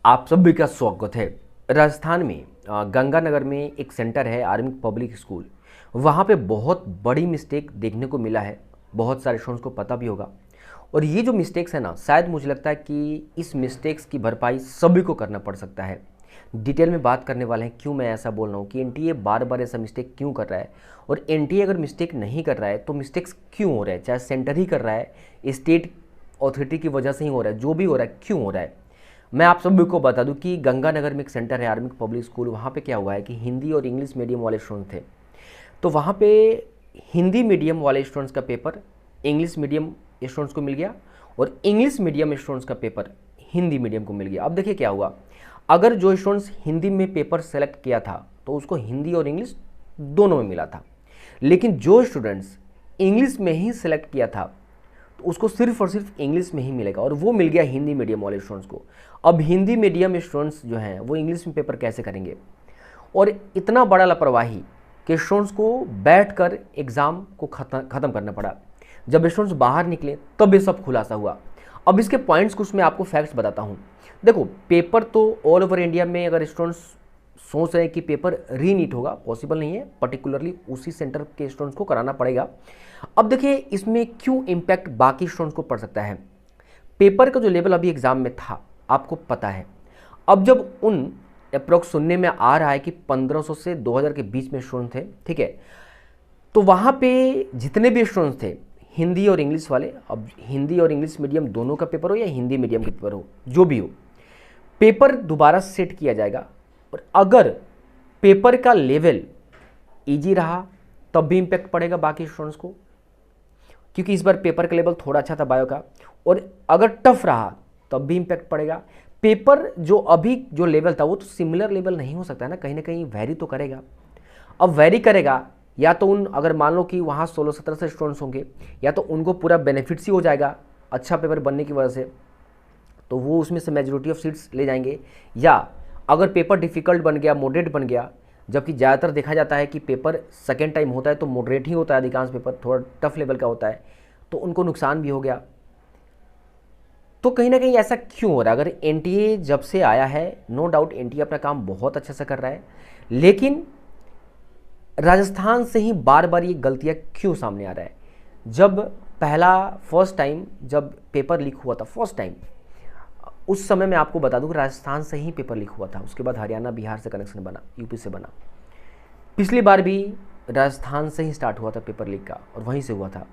आप सभी का स्वागत है। राजस्थान में गंगानगर में एक सेंटर है आर्मी पब्लिक स्कूल। वहाँ पे बहुत बड़ी मिस्टेक देखने को मिला है। बहुत सारे स्टूडेंट्स को पता भी होगा। और ये जो मिस्टेक्स है ना, शायद मुझे लगता है कि इस मिस्टेक्स की भरपाई सभी को करना पड़ सकता है। डिटेल में बात करने वाले हैं क्यों मैं ऐसा बोल रहा हूँ कि एनटीए बार बार ऐसा मिस्टेक क्यों कर रहा है, और एनटीए अगर मिस्टेक नहीं कर रहा है तो मिस्टेक्स क्यों हो रहा है। चाहे सेंटर ही कर रहा है, स्टेट अथॉरिटी की वजह से ही हो रहा है, जो भी हो रहा है क्यों हो रहा है। मैं आप सभी को बता दूं कि गंगानगर में एक सेंटर है आर्मी पब्लिक स्कूल। वहाँ पे क्या हुआ है कि हिंदी और इंग्लिश मीडियम वाले स्टूडेंट थे, तो वहाँ पे हिंदी मीडियम वाले स्टूडेंट्स का पेपर इंग्लिश मीडियम स्टूडेंट्स को मिल गया, और इंग्लिश मीडियम स्टूडेंट्स का पेपर हिंदी मीडियम को मिल गया। अब देखिए क्या हुआ, अगर जो स्टूडेंट्स हिंदी में पेपर सेलेक्ट किया था तो उसको हिंदी और इंग्लिश दोनों में मिला था, लेकिन जो स्टूडेंट्स इंग्लिश में ही सेलेक्ट किया था तो उसको सिर्फ और सिर्फ इंग्लिश में ही मिलेगा, और वो मिल गया हिंदी मीडियम वाले स्टूडेंट्स को। अब हिंदी मीडियम स्टूडेंट्स जो हैं वो इंग्लिश में पेपर कैसे करेंगे, और इतना बड़ा लापरवाही कि स्टूडेंट्स को बैठकर एग्ज़ाम को ख़त्म करना पड़ा। जब स्टूडेंट्स बाहर निकले तब ये सब खुलासा हुआ। अब इसके पॉइंट्स कुछ मैं आपको फैक्ट्स बताता हूँ। देखो, पेपर तो ऑल ओवर इंडिया में अगर स्टूडेंट्स सोच रहे हैं कि पेपर रीनीट होगा, पॉसिबल नहीं है, पर्टिकुलरली उसी सेंटर के स्टूडेंट्स को कराना पड़ेगा। अब देखिए इसमें क्यों इम्पैक्ट बाकी स्टूडेंट्स को पड़ सकता है। पेपर का जो लेवल अभी एग्जाम में था आपको पता है। अब जब उन अप्रोक्स सुनने में आ रहा है कि 1500 से 2000 के बीच में स्टूडेंट थे, ठीक है, तो वहाँ पे जितने भी स्टूडेंट्स थे हिंदी और इंग्लिश वाले, अब हिंदी और इंग्लिश मीडियम दोनों का पेपर हो या हिंदी मीडियम का पेपर हो, जो भी हो, पेपर दोबारा सेट किया जाएगा। और अगर पेपर का लेवल इजी रहा तब भी इम्पैक्ट पड़ेगा बाकी स्टूडेंट्स को, क्योंकि इस बार पेपर का लेवल थोड़ा अच्छा था बायो का। और अगर टफ रहा तब भी इम्पैक्ट पड़ेगा। पेपर जो अभी जो लेवल था वो तो सिमिलर लेवल नहीं हो सकता है ना कहीं वेरी तो करेगा। अब वेरी करेगा, या तो उन अगर मान लो कि वहाँ 16-17 से स्टूडेंट्स होंगे, या तो उनको पूरा बेनिफिट्स ही हो जाएगा अच्छा पेपर बनने की वजह से, तो वो उसमें से मेजोरिटी ऑफ सीट्स ले जाएंगे। या अगर पेपर डिफ़िकल्ट बन गया, मॉडरेट बन गया, जबकि ज़्यादातर देखा जाता है कि पेपर सेकेंड टाइम होता है तो मॉडरेट ही होता है, अधिकांश पेपर थोड़ा टफ लेवल का होता है, तो उनको नुकसान भी हो गया। तो कहीं ना कहीं ऐसा क्यों हो रहा है। अगर एनटीए जब से आया है, नो डाउट एनटीए अपना काम बहुत अच्छे से कर रहा है, लेकिन राजस्थान से ही बार बार ये गलतियाँ क्यों सामने आ रहा है। जब फर्स्ट टाइम जब पेपर लीक हुआ था, फर्स्ट टाइम, उस समय मैं आपको बता दूं कि राजस्थान से ही पेपर लीक हुआ था। उसके बाद हरियाणा बिहार से कनेक्शन बना, यूपी से बना। पिछली बार भी राजस्थान से ही स्टार्ट हुआ था पेपर लीक का, और वहीं से हुआ था।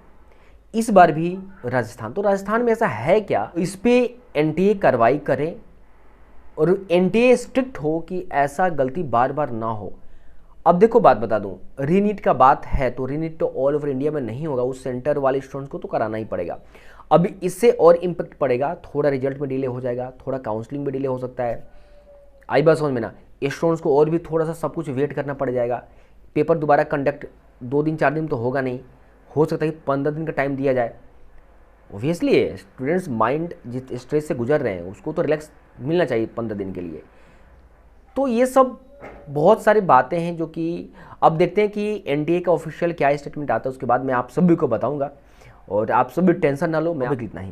इस बार भी राजस्थान, तो राजस्थान में ऐसा है क्या, इस पे एनटीए कार्रवाई करे और एनटीए स्ट्रिक्ट हो कि ऐसा गलती बार बार ना हो। अब देखो बात बता दूं, रीनीट का बात है तो रीनीट तो ऑल ओवर इंडिया में नहीं होगा, उस सेंटर वाले स्टूडेंट्स को तो कराना ही पड़ेगा। अभी इससे और इम्पैक्ट पड़ेगा, थोड़ा रिजल्ट में डिले हो जाएगा, थोड़ा काउंसलिंग में डिले हो सकता है। आई बात समझ में ना, स्टूडेंट्स को और भी थोड़ा सा सब कुछ वेट करना पड़ जाएगा। पेपर दोबारा कंडक्ट 2 दिन 4 दिन तो होगा नहीं, हो सकता है कि 15 दिन का टाइम दिया जाए। ओबियसली स्टूडेंट्स माइंड जिस स्ट्रेस से गुजर रहे हैं उसको तो रिलैक्स मिलना चाहिए 15 दिन के लिए। तो ये सब बहुत सारी बातें हैं जो कि अब देखते हैं कि एनटीए का ऑफिशियल क्या स्टेटमेंट आता है, उसके बाद मैं आप सभी को बताऊंगा। और आप सभी टेंशन ना लो, मैं अभी इतना ही।